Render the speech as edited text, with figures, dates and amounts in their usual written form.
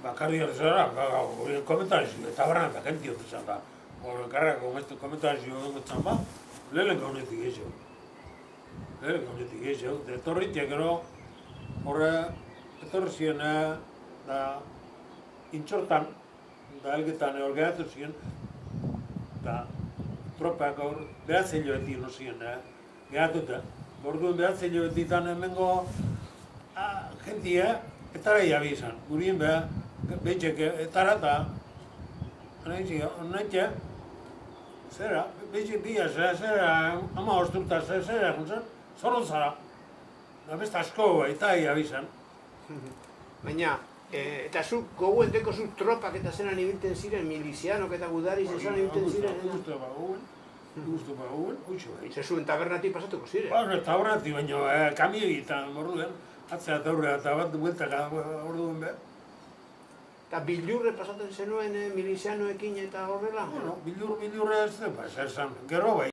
Bakarri zara, komentarizio, eta barran eta gentio zan da. Karrako komentarizio egotzen ba, lehen gaunetik gehiago. Lehen gaunetik gehiago. Etorritik gero, etorri ziren, da, intxortan, da helgetan gehiatu ziren, da, tropak hor, behatzen joetik no ziren, gehatuta. Orduan behatzen joetitan hemengo, jentia, etara jabizan, gurien beha, betxek etara eta, honetxe, zera, betxek bia, zera, ama osturta, zera, zorro zara. Beste asko eta jabizan. Baina, eta zu gogoen deko zu tropak eta zelan ibilten ziren, milizianok eta gudariz zelan ibilten ziren? Gustu baguen, utxo behi. Ze zuen tabernatik pasatuko ziren? Ba, tabernatik, baina kamioi eta orduen, atzea eta aurrea eta bat bueltaka orduen behar. Eta bildurre pasatzen zenuen milizianoekin eta horrela? Bueno, bildurre ez da, ezer zan, gero bai.